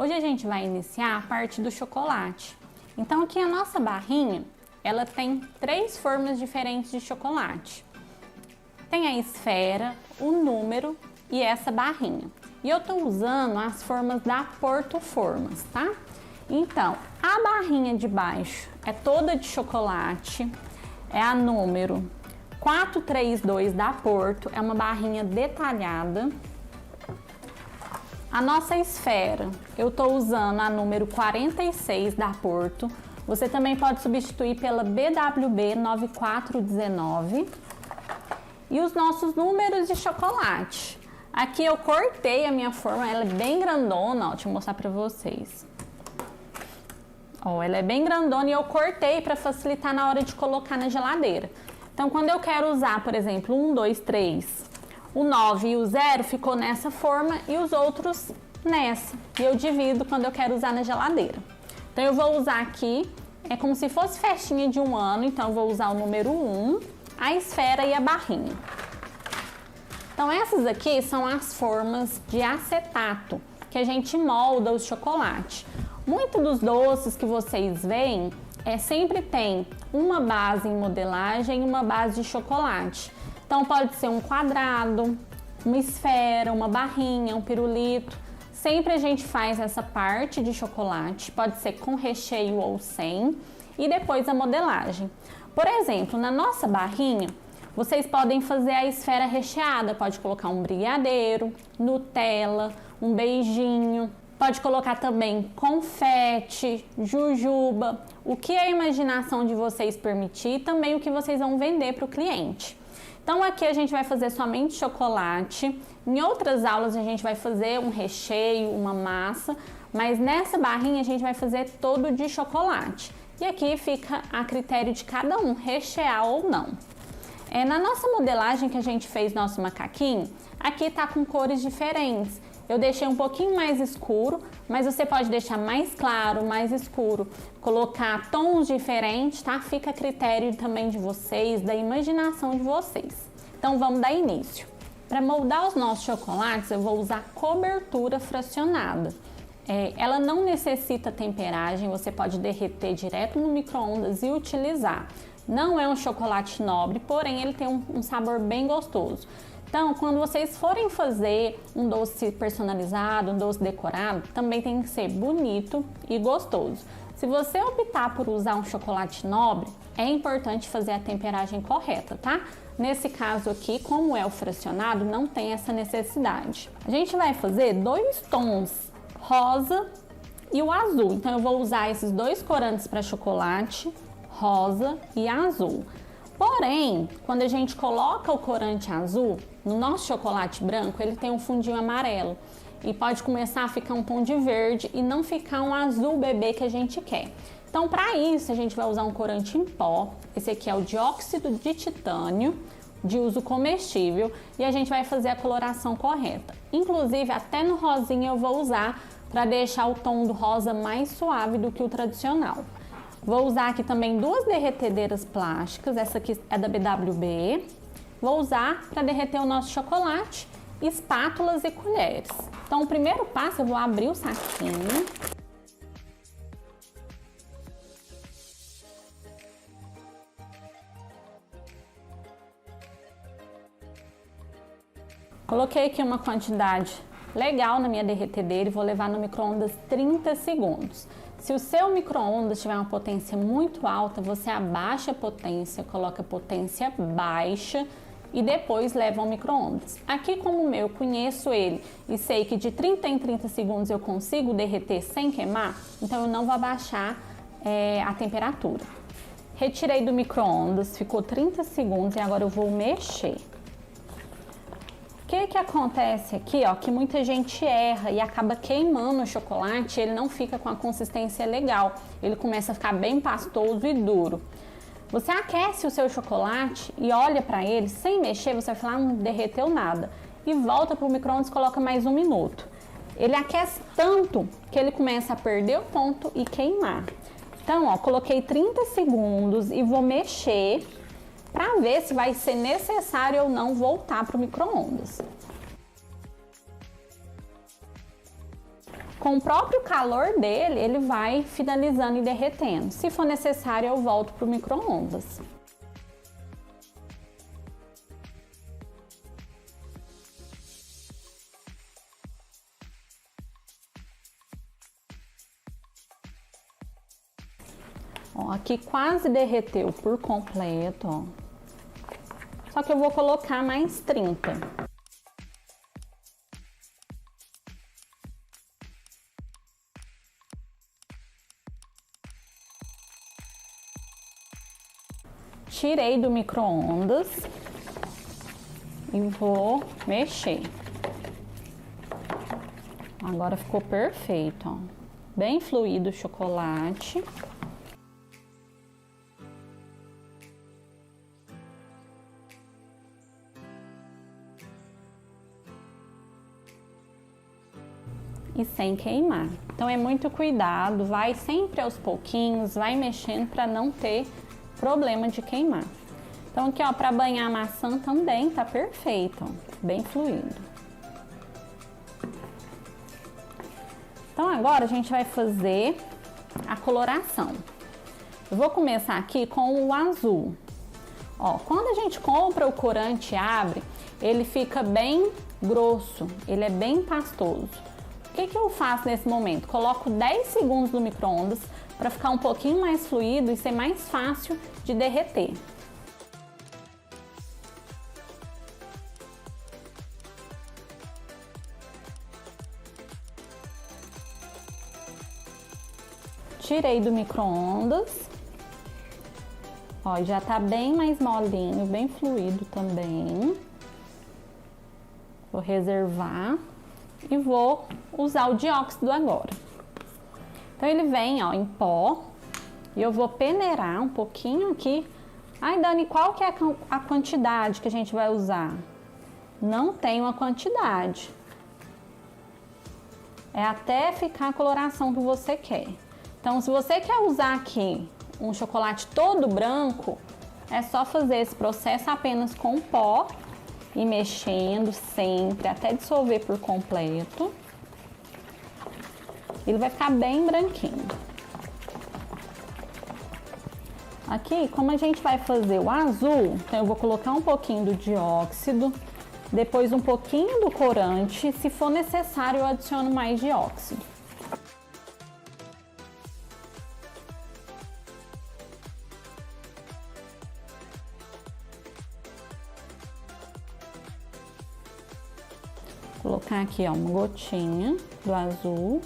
Hoje a gente vai iniciar a parte do chocolate. Então aqui a nossa barrinha, ela tem 3 formas diferentes de chocolate. Tem a esfera, o número e essa barrinha. E eu tô usando as formas da Porto Formas, tá? Então, a barrinha de baixo é toda de chocolate, é a número 432 da Porto, é uma barrinha detalhada. A nossa esfera, eu tô usando a número 46 da Porto. Você também pode substituir pela BWB 9419. E os nossos números de chocolate. Aqui eu cortei a minha forma, ela é bem grandona, ó, deixa eu mostrar pra vocês. Ó, ela é bem grandona e eu cortei para facilitar na hora de colocar na geladeira. Então, quando eu quero usar, por exemplo, 1, 2, 3, o 9 e o 0 ficou nessa forma e os outros nessa. E eu divido quando eu quero usar na geladeira. Então, eu vou usar aqui, é como se fosse festinha de 1 ano, então eu vou usar o número 1, a esfera e a barrinha. Então, essas aqui são as formas de acetato que a gente molda o chocolate. Muitos dos doces que vocês veem sempre tem uma base em modelagem e uma base de chocolate. Então pode ser um quadrado, uma esfera, uma barrinha, um pirulito. Sempre a gente faz essa parte de chocolate, pode ser com recheio ou sem, e depois a modelagem. Por exemplo, na nossa barrinha, vocês podem fazer a esfera recheada, pode colocar um brigadeiro, Nutella, um beijinho. Pode colocar também confete, jujuba, o que a imaginação de vocês permitir e também o que vocês vão vender para o cliente. Então aqui a gente vai fazer somente chocolate, em outras aulas a gente vai fazer um recheio, uma massa, mas nessa barrinha a gente vai fazer todo de chocolate. E aqui fica a critério de cada um, rechear ou não. Na nossa modelagem que a gente fez nosso macaquinho, aqui tá com cores diferentes. Eu deixei um pouquinho mais escuro, mas você pode deixar mais claro, mais escuro, colocar tons diferentes, tá? Fica a critério também de vocês, da imaginação de vocês. Então vamos dar início. Para moldar os nossos chocolates, eu vou usar cobertura fracionada. Ela não necessita temperagem, você pode derreter direto no micro-ondas e utilizar. Não é um chocolate nobre, porém ele tem um sabor bem gostoso. Então, quando vocês forem fazer um doce personalizado, um doce decorado, também tem que ser bonito e gostoso. Se você optar por usar um chocolate nobre, é importante fazer a temperagem correta, tá? Nesse caso aqui, como é o fracionado, não tem essa necessidade. A gente vai fazer 2 tons, rosa e o azul. Então, eu vou usar esses 2 corantes para chocolate, rosa e azul. Porém, quando a gente coloca o corante azul, no nosso chocolate branco, ele tem um fundinho amarelo e pode começar a ficar um tom de verde e não ficar um azul bebê que a gente quer. Então, para isso, a gente vai usar um corante em pó. Esse aqui é o dióxido de titânio, de uso comestível, e a gente vai fazer a coloração correta. Inclusive, até no rosinha eu vou usar para deixar o tom do rosa mais suave do que o tradicional. Vou usar aqui também 2 derretedeiras plásticas, essa aqui é da BWB. Vou usar para derreter o nosso chocolate, espátulas e colheres. Então, o primeiro passo, eu vou abrir o saquinho. Coloquei aqui uma quantidade legal na minha derretedeira e vou levar no micro-ondas 30 segundos. Se o seu micro-ondas tiver uma potência muito alta, você abaixa a potência, coloca a potência baixa e depois leva ao micro-ondas. Aqui, como o meu, conheço ele e sei que de 30 em 30 segundos eu consigo derreter sem queimar, então eu não vou abaixar a temperatura. Retirei do micro-ondas, ficou 30 segundos e agora eu vou mexer. O que acontece aqui, ó, que muita gente erra e acaba queimando o chocolate, ele não fica com a consistência legal, ele começa a ficar bem pastoso e duro. Você aquece o seu chocolate e olha para ele, sem mexer, você vai falar, não derreteu nada. E volta para o micro-ondas e coloca mais 1 minuto. Ele aquece tanto que ele começa a perder o ponto e queimar. Então, ó, coloquei 30 segundos e vou mexer para ver se vai ser necessário ou não voltar para o micro-ondas. com o próprio calor dele, ele vai finalizando e derretendo. Se for necessário, eu volto para o micro-ondas. Ó, aqui quase derreteu por completo, ó. Só que eu vou colocar mais 30. Tirei do micro-ondas e vou mexer. Agora ficou perfeito, ó. Bem fluido o chocolate. E sem queimar. Então é muito cuidado, vai sempre aos pouquinhos, vai mexendo para não ter problema de queimar. Então aqui, ó, para banhar a maçã também tá perfeito, ó, bem fluido. Então agora a gente vai fazer a coloração. Eu vou começar aqui com o azul. Ó, quando a gente compra o corante e abre, ele fica bem grosso, ele é bem pastoso. O que eu faço nesse momento? Coloco 10 segundos no micro-ondas para ficar um pouquinho mais fluido e ser mais fácil de derreter. Tirei do micro-ondas. Ó, já tá bem mais molinho, bem fluido também. Vou reservar e vou usar o dióxido agora. Então ele vem, ó, em pó e eu vou peneirar um pouquinho aqui. Ai, Dani, qual que é a quantidade que a gente vai usar? Não tem uma quantidade. É até ficar a coloração que você quer. Então, se você quer usar aqui um chocolate todo branco, é só fazer esse processo apenas com pó e mexendo sempre até dissolver por completo. Ele vai ficar bem branquinho. Aqui, como a gente vai fazer o azul, então eu vou colocar um pouquinho do dióxido, depois um pouquinho do corante. Se for necessário, eu adiciono mais dióxido. Vou colocar aqui, ó, uma gotinha do azul.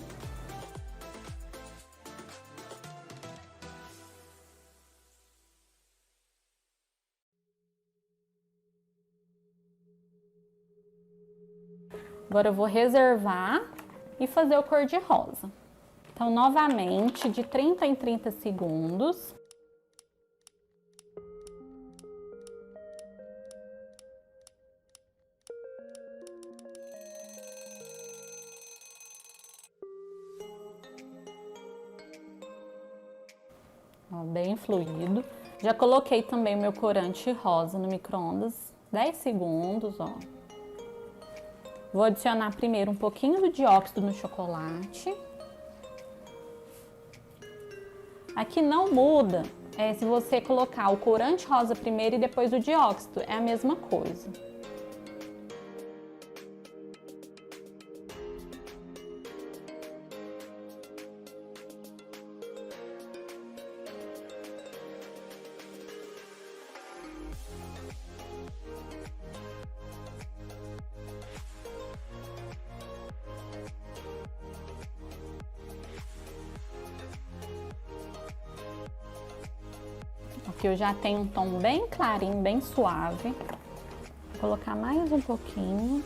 Agora eu vou reservar e fazer o cor-de-rosa. Então, novamente, de 30 em 30 segundos. Ó, bem fluido. Já coloquei também o meu corante rosa no micro-ondas, 10 segundos, ó. Vou adicionar primeiro um pouquinho do dióxido no chocolate. Aqui não muda se você colocar o corante rosa primeiro e depois o dióxido, é a mesma coisa. Aqui eu já tenho um tom bem clarinho, bem suave. Vou colocar mais um pouquinho.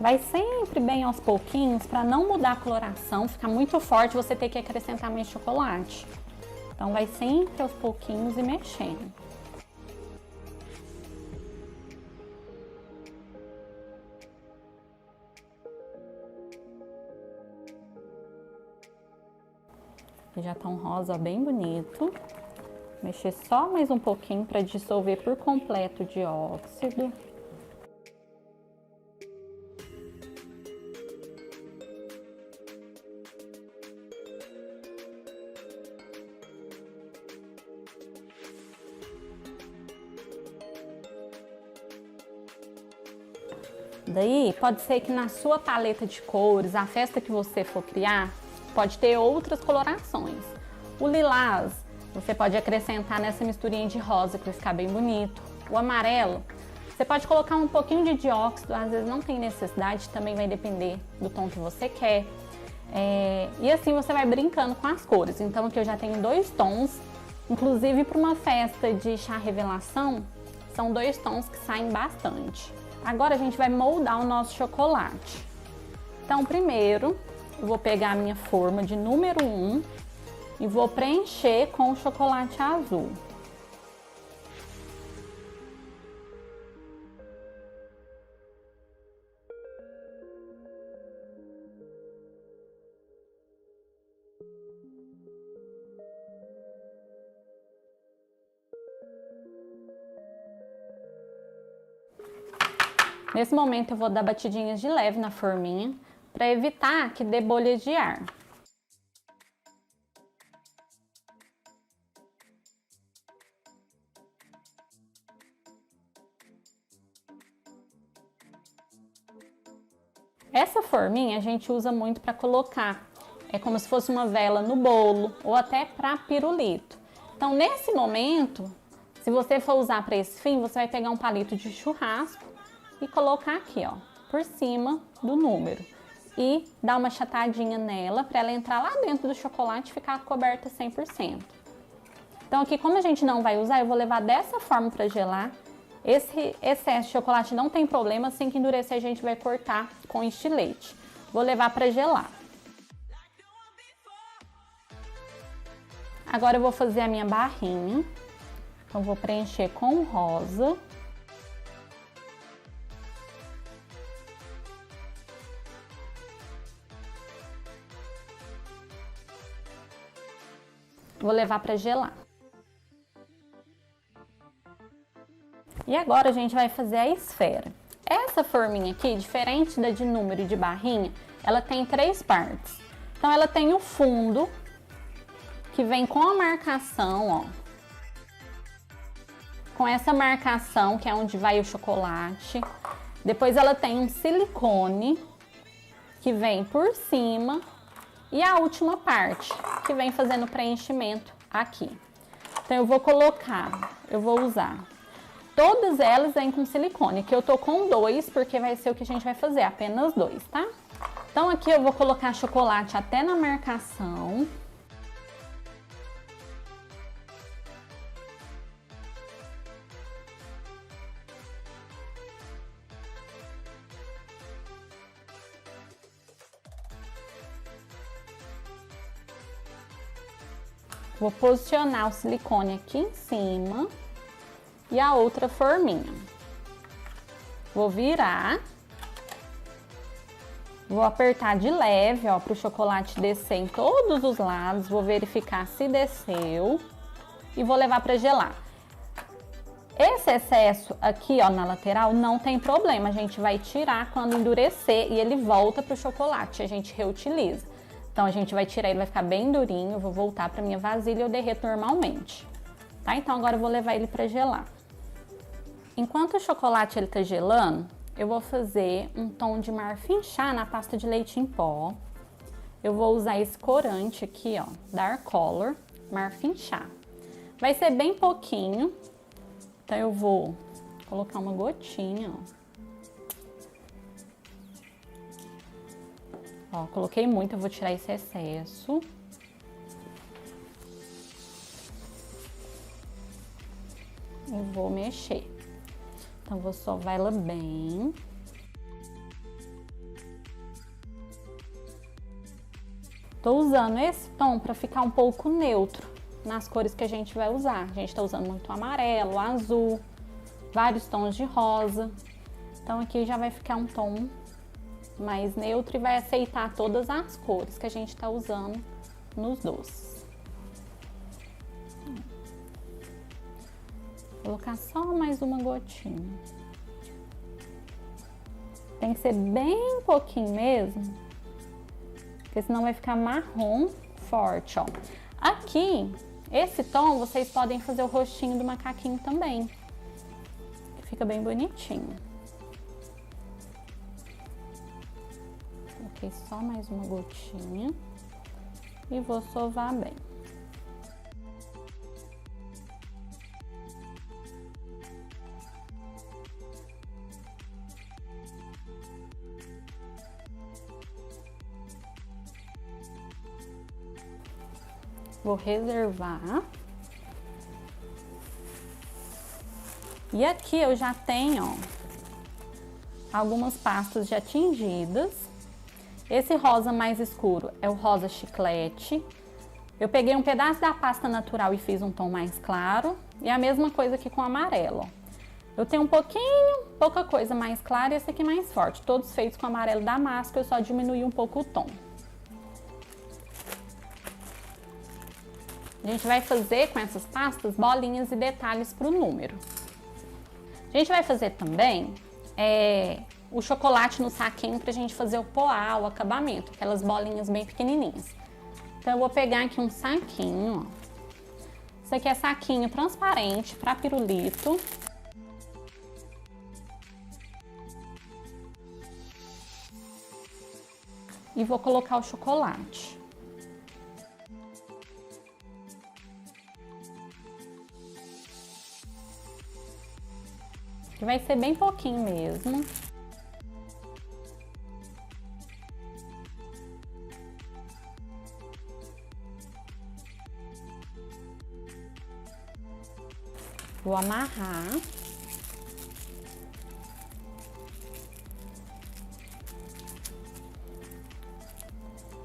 Vai sempre bem aos pouquinhos para não mudar a coloração, ficar muito forte, você ter que acrescentar mais chocolate. Então vai sempre aos pouquinhos e mexendo. Já tá um rosa bem bonito. Mexer só mais um pouquinho para dissolver por completo o dióxido. Daí, pode ser que na sua paleta de cores, a festa que você for criar, pode ter outras colorações. O lilás, você pode acrescentar nessa misturinha de rosa que vai ficar bem bonito. O amarelo, você pode colocar um pouquinho de dióxido, às vezes não tem necessidade, também vai depender do tom que você quer. E assim você vai brincando com as cores. Então aqui eu já tenho 2 tons, inclusive para uma festa de chá revelação, são 2 tons que saem bastante. Agora a gente vai moldar o nosso chocolate. Então primeiro eu vou pegar a minha forma de número 1 e vou preencher com o chocolate azul. Nesse momento eu vou dar batidinhas de leve na forminha para evitar que dê bolhas de ar. Essa forminha a gente usa muito para colocar, é como se fosse uma vela no bolo ou até para pirulito. Então nesse momento, se você for usar para esse fim, você vai pegar um palito de churrasco e colocar aqui, ó, por cima do número. E dar uma chatadinha nela para ela entrar lá dentro do chocolate e ficar coberta 100%. Então aqui, como a gente não vai usar, eu vou levar dessa forma para gelar. Esse excesso de chocolate não tem problema, assim que endurecer a gente vai cortar com estilete. Vou levar para gelar. Agora eu vou fazer a minha barrinha. Então vou preencher com rosa. Vou levar para gelar. E agora a gente vai fazer a esfera. Essa forminha aqui, diferente da de número e de barrinha, ela tem 3 partes. Então ela tem o fundo, que vem com a marcação, ó. Com essa marcação, que é onde vai o chocolate. Depois ela tem um silicone, que vem por cima. E a última parte, que vem fazendo o preenchimento aqui. Então eu vou usar. Todas elas vêm com silicone, que eu tô com 2, porque vai ser o que a gente vai fazer, apenas 2, tá? Então aqui eu vou colocar chocolate até na marcação. Vou posicionar o silicone aqui em cima e a outra forminha. Vou virar. Vou apertar de leve, ó, para o chocolate descer em todos os lados. Vou verificar se desceu e vou levar para gelar. Esse excesso aqui, ó, na lateral não tem problema. A gente vai tirar quando endurecer e ele volta para o chocolate. A gente reutiliza. Então a gente vai tirar, ele vai ficar bem durinho, eu vou voltar para minha vasilha e eu derreto normalmente, tá? Então agora eu vou levar ele para gelar. Enquanto o chocolate ele tá gelando, eu vou fazer um tom de marfim chá na pasta de leite em pó. Eu vou usar esse corante aqui, ó, Dark Color, marfim chá. Vai ser bem pouquinho, então eu vou colocar uma gotinha, ó. Ó, coloquei muito, eu vou tirar esse excesso. Eu vou mexer. Então, vou sovar ela bem. Tô usando esse tom para ficar um pouco neutro nas cores que a gente vai usar. A gente tá usando muito amarelo, azul, vários tons de rosa. Então, aqui já vai ficar um tom mais neutro e vai aceitar todas as cores que a gente tá usando nos doces. Colocar só mais uma gotinha. Tem que ser bem pouquinho mesmo, porque senão vai ficar marrom forte, ó. Aqui, esse tom, vocês podem fazer o rostinho do macaquinho também. Fica bem bonitinho. Coloquei só mais uma gotinha e vou sovar bem. Vou reservar. E aqui eu já tenho, ó, algumas pastas já tingidas. Esse rosa mais escuro é o rosa chiclete. Eu peguei um pedaço da pasta natural e fiz um tom mais claro. E a mesma coisa aqui com o amarelo, ó. Eu tenho pouca coisa mais clara e esse aqui mais forte. Todos feitos com amarelo da máscara, eu só diminui um pouco o tom. A gente vai fazer com essas pastas bolinhas e detalhes para o número. A gente vai fazer também o chocolate no saquinho para a gente fazer o poá, o acabamento, aquelas bolinhas bem pequenininhas. Então eu vou pegar aqui um saquinho, ó. Isso aqui é saquinho transparente para pirulito. E vou colocar o chocolate. Que vai ser bem pouquinho mesmo. Vou amarrar.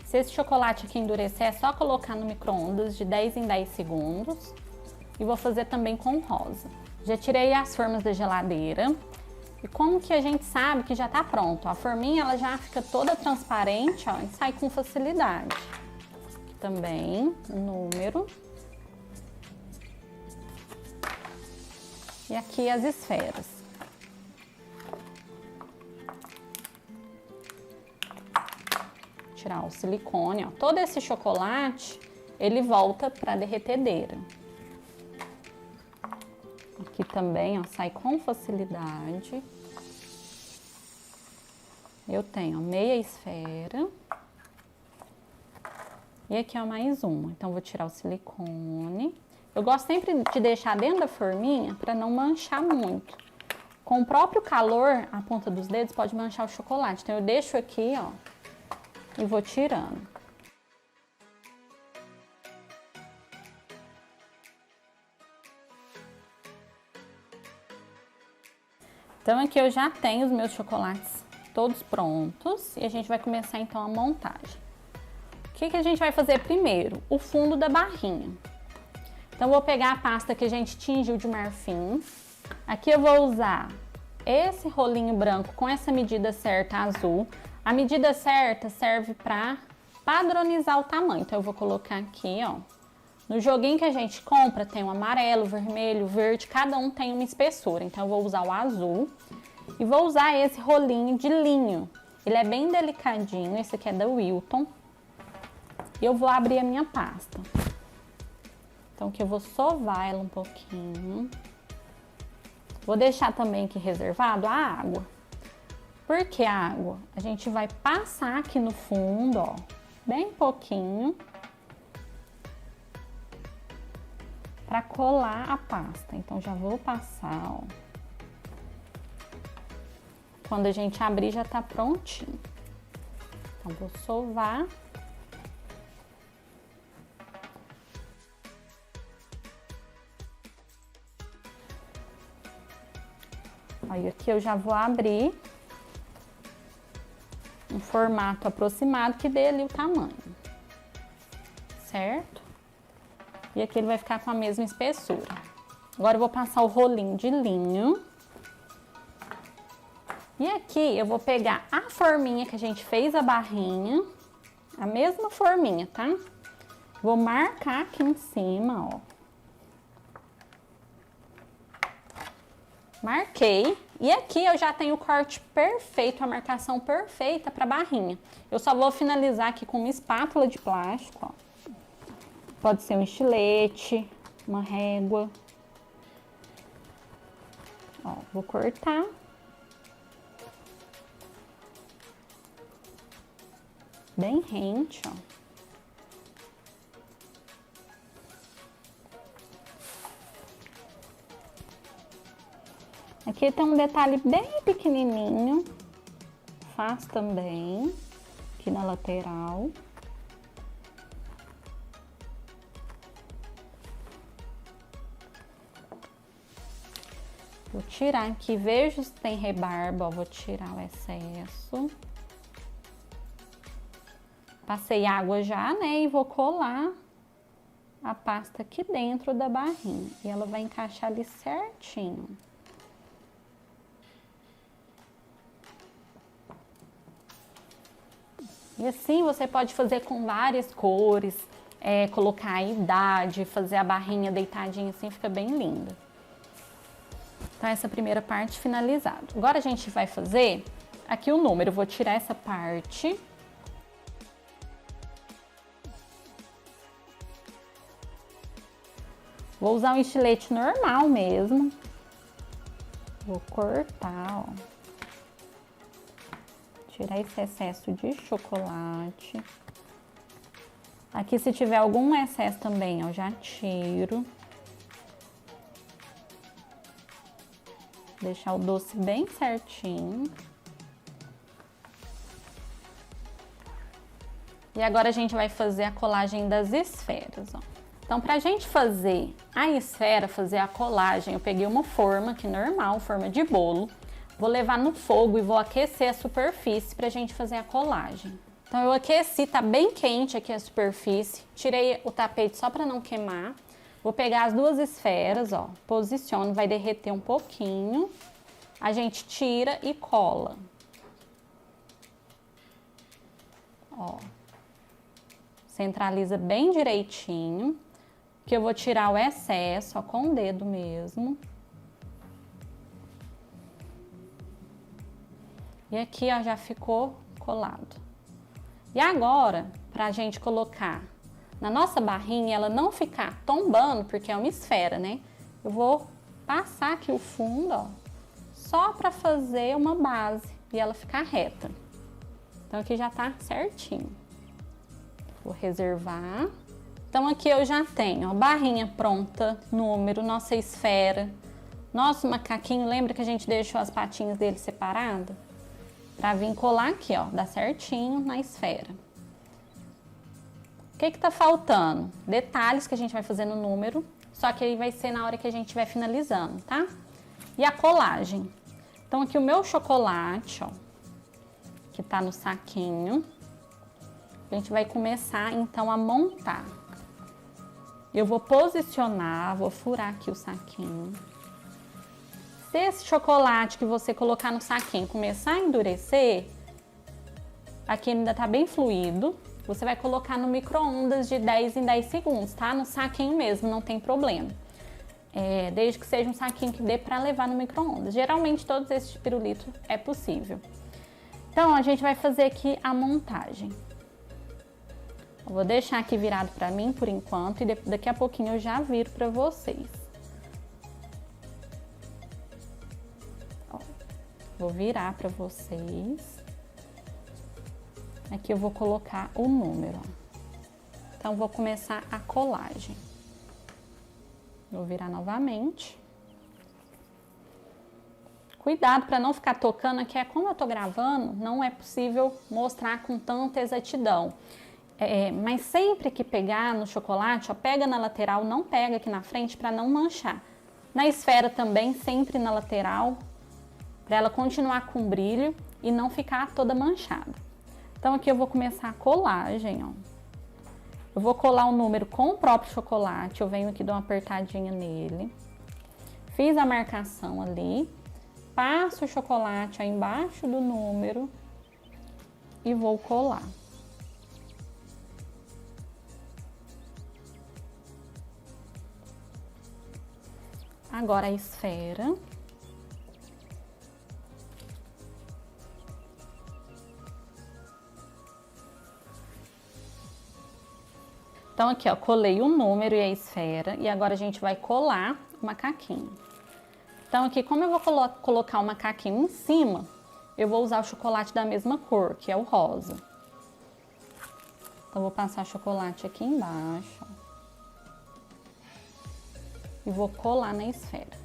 Se esse chocolate aqui endurecer, é só colocar no micro-ondas de 10 em 10 segundos. E vou fazer também com rosa. Já tirei as formas da geladeira. E como que a gente sabe que já tá pronto? A forminha, ela já fica toda transparente, ó, e sai com facilidade. Aqui também, o número. E aqui as esferas. Tirar o silicone, ó. Todo esse chocolate, ele volta pra derretedeira. Aqui também, ó, sai com facilidade. Eu tenho meia esfera. E aqui, ó, mais uma. Então, vou tirar o silicone. Eu gosto sempre de deixar dentro da forminha para não manchar muito. Com o próprio calor, a ponta dos dedos pode manchar o chocolate. Então, eu deixo aqui, ó, e vou tirando. Então, aqui eu já tenho os meus chocolates todos prontos e a gente vai começar, então, a montagem. O que a gente vai fazer primeiro? O fundo da barrinha. Então, vou pegar a pasta que a gente tingiu de marfim. Aqui eu vou usar esse rolinho branco com essa medida certa azul. A medida certa serve para padronizar o tamanho. Então, eu vou colocar aqui, ó. No joguinho que a gente compra tem o amarelo, o vermelho, o verde, cada um tem uma espessura. Então, eu vou usar o azul e vou usar esse rolinho de linho. Ele é bem delicadinho, esse aqui é da Wilton. E eu vou abrir a minha pasta. Então, aqui eu vou sovar ela um pouquinho. Vou deixar também aqui reservado a água. Por que a água? A gente vai passar aqui no fundo, ó, bem pouquinho. Para colar a pasta. Então, já vou passar, ó. Quando a gente abrir, já tá prontinho. Então, vou sovar. Aí, aqui eu já vou abrir um formato aproximado que dê ali o tamanho. Certo? E aqui ele vai ficar com a mesma espessura. Agora eu vou passar o rolinho de linho. E aqui eu vou pegar a forminha que a gente fez a barrinha. A mesma forminha, tá? Vou marcar aqui em cima, ó. Marquei. E aqui eu já tenho o corte perfeito, a marcação perfeita para a barrinha. Eu só vou finalizar aqui com uma espátula de plástico, ó. Pode ser um estilete, uma régua. Ó, vou cortar. Bem rente, ó. Aqui tem um detalhe bem pequenininho, faz também, aqui na lateral. Vou tirar aqui, vejo se tem rebarba, ó, vou tirar o excesso. Passei água já, né, e vou colar a pasta aqui dentro da barrinha. E ela vai encaixar ali certinho. E assim você pode fazer com várias cores, colocar a idade, fazer a barrinha deitadinha assim, fica bem linda. Então essa primeira parte finalizada. Agora a gente vai fazer aqui o número, eu vou tirar essa parte. Vou usar um estilete normal mesmo. Vou cortar, ó. Tirar esse excesso de chocolate. Aqui, se tiver algum excesso também, ó, já tiro. Deixar o doce bem certinho. E agora a gente vai fazer a colagem das esferas, ó. Então, pra gente fazer a esfera, fazer a colagem, eu peguei uma forma aqui normal, forma de bolo. Vou levar no fogo e vou aquecer a superfície pra gente fazer a colagem. Então eu aqueci, tá bem quente aqui a superfície. Tirei o tapete só pra não queimar. Vou pegar as duas esferas, ó, posiciono, vai derreter um pouquinho. A gente tira e cola. Ó. Centraliza bem direitinho. Que eu vou tirar o excesso, ó, com o dedo mesmo. E aqui, ó, já ficou colado. E agora, pra gente colocar na nossa barrinha, ela não ficar tombando, porque é uma esfera, né? Eu vou passar aqui o fundo, ó, só pra fazer uma base e ela ficar reta. Então aqui já tá certinho. Vou reservar. Então aqui eu já tenho, ó, barrinha pronta, número, nossa esfera. Nosso macaquinho, lembra que a gente deixou as patinhas dele separadas? Pra vir colar aqui, ó, dá certinho na esfera. O que que tá faltando? Detalhes que a gente vai fazer no número, só que aí vai ser na hora que a gente estiver finalizando, tá? E a colagem. Então aqui o meu chocolate, ó, que tá no saquinho, a gente vai começar então a montar. Eu vou posicionar, vou furar aqui o saquinho. Se esse chocolate que você colocar no saquinho começar a endurecer, aqui ainda tá bem fluido, você vai colocar no micro-ondas de 10 em 10 segundos, tá? No saquinho mesmo, não tem problema. Desde que seja um saquinho que dê pra levar no micro-ondas. Geralmente todos esses pirulitos é possível. Então, a gente vai fazer aqui a montagem. Eu vou deixar aqui virado pra mim por enquanto e daqui a pouquinho eu já viro pra vocês. Vou virar para vocês. Aqui eu vou colocar o número, ó. Então, vou começar a colagem. Vou virar novamente. Cuidado para não ficar tocando aqui, como eu tô gravando, não é possível mostrar com tanta exatidão. Mas sempre que pegar no chocolate, ó, pega na lateral, não pega aqui na frente para não manchar. Na esfera também, sempre na lateral, para ela continuar com brilho e não ficar toda manchada. Então aqui eu vou começar a colagem, ó. Eu vou colar o número com o próprio chocolate, eu venho aqui dar uma apertadinha nele. Fiz a marcação ali, passo o chocolate aí embaixo do número e vou colar. Agora a esfera. Então aqui, ó, colei o número e a esfera e agora a gente vai colar o macaquinho. Então aqui, como eu vou colocar o macaquinho em cima, eu vou usar o chocolate da mesma cor, que é o rosa. Então vou passar chocolate aqui embaixo. E vou colar na esfera.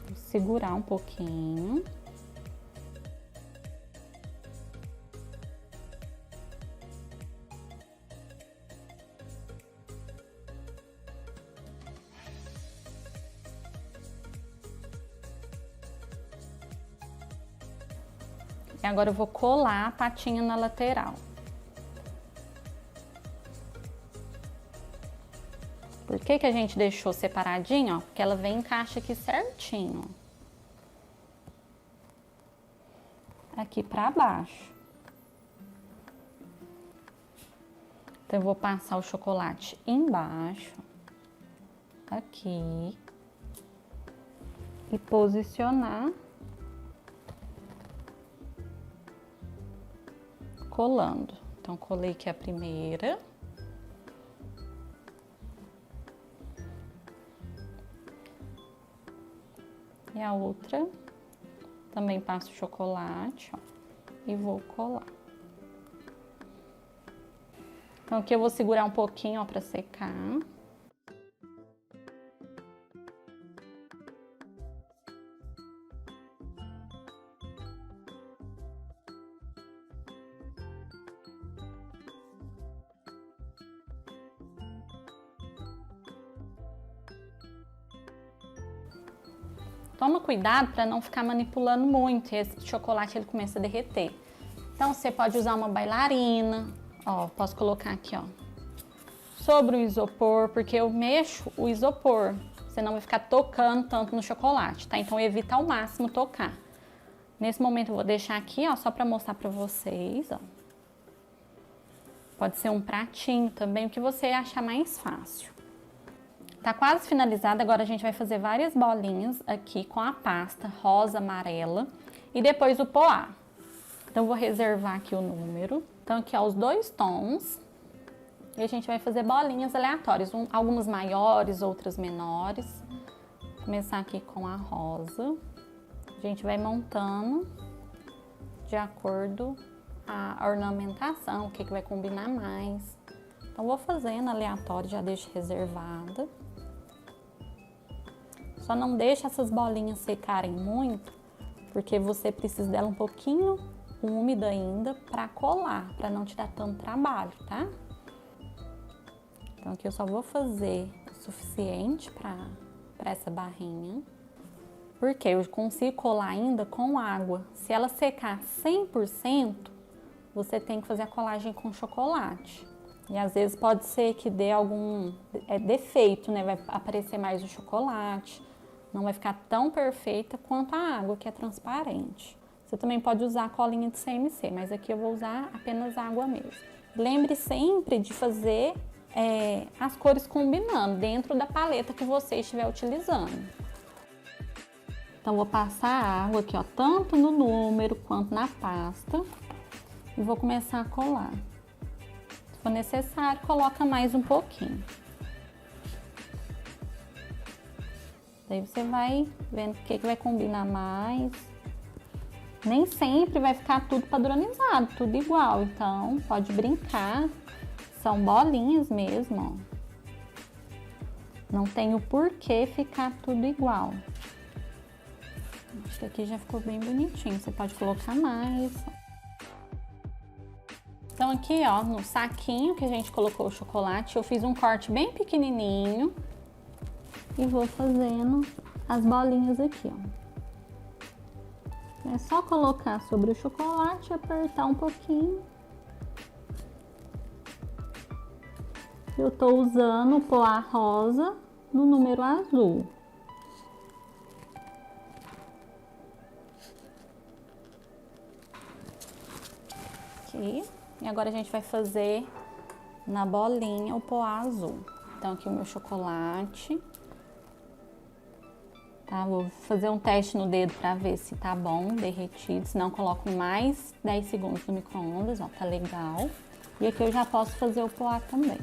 Vou segurar um pouquinho. E agora eu vou colar a patinha na lateral. Por que que a gente deixou separadinho, ó? Porque ela vem e encaixa aqui certinho. Aqui pra baixo. Então eu vou passar o chocolate embaixo. Aqui. E posicionar. Colando. Então, colei aqui a primeira. E a outra, também passo chocolate, ó, e vou colar. Então, aqui eu vou segurar um pouquinho, ó, pra secar. Toma cuidado para não ficar manipulando muito e esse chocolate ele começa a derreter. Então você pode usar uma bailarina, ó, posso colocar aqui, ó, sobre o isopor, porque eu mexo o isopor, senão vai ficar tocando tanto no chocolate, tá? Então evita ao máximo tocar. Nesse momento eu vou deixar aqui, ó, só para mostrar para vocês, ó. Pode ser um pratinho também, o que você achar mais fácil. Tá quase finalizada, agora a gente vai fazer várias bolinhas aqui com a pasta rosa, amarela e depois o poá. Então, eu vou reservar aqui o número. Então, aqui, ó, os 2 tons. E a gente vai fazer bolinhas aleatórias, algumas maiores, outras menores. Vou começar aqui com a rosa. A gente vai montando de acordo a ornamentação, o que vai combinar mais. Então, vou fazendo aleatório, já deixo reservada. Só não deixa essas bolinhas secarem muito, porque você precisa dela um pouquinho úmida ainda para colar, para não te dar tanto trabalho, tá? Então aqui eu só vou fazer o suficiente para essa barrinha, porque eu consigo colar ainda com água. Se ela secar 100%, você tem que fazer a colagem com chocolate. E às vezes pode ser que dê algum defeito, né? Vai aparecer mais o chocolate. Não vai ficar tão perfeita quanto a água, que é transparente. Você também pode usar a colinha de CMC, mas aqui eu vou usar apenas água mesmo. Lembre sempre de fazer as cores combinando dentro da paleta que você estiver utilizando. Então, vou passar a água aqui, ó, tanto no número quanto na pasta. E vou começar a colar. Se for necessário, coloca mais um pouquinho. Daí você vai vendo o que vai combinar mais. Nem sempre vai ficar tudo padronizado, tudo igual. Então, pode brincar. São bolinhas mesmo, ó. Não tem o porquê ficar tudo igual. Acho que aqui já ficou bem bonitinho. Você pode colocar mais. Então, aqui, ó, no saquinho que a gente colocou o chocolate, eu fiz um corte bem pequenininho. E vou fazendo as bolinhas aqui, ó. É só colocar sobre o chocolate, apertar um pouquinho. Eu tô usando o poá rosa no número azul. Aqui. E agora a gente vai fazer na bolinha o poá azul. Então, aqui o meu chocolate. tá? Vou fazer um teste no dedo para ver se tá bom, derretido. Se não, coloco mais 10 segundos no micro-ondas, ó, tá legal. E aqui eu já posso fazer o poá também.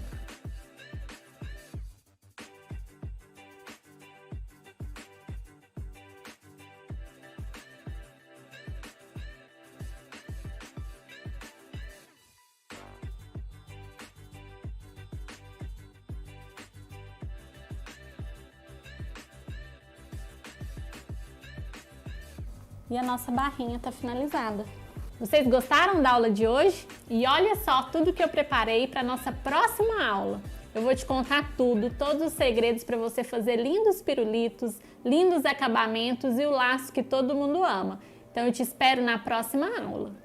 E a nossa barrinha tá finalizada. Vocês gostaram da aula de hoje? E olha só tudo que eu preparei para nossa próxima aula. Eu vou te contar tudo, todos os segredos para você fazer lindos pirulitos, lindos acabamentos e o laço que todo mundo ama. Então eu te espero na próxima aula.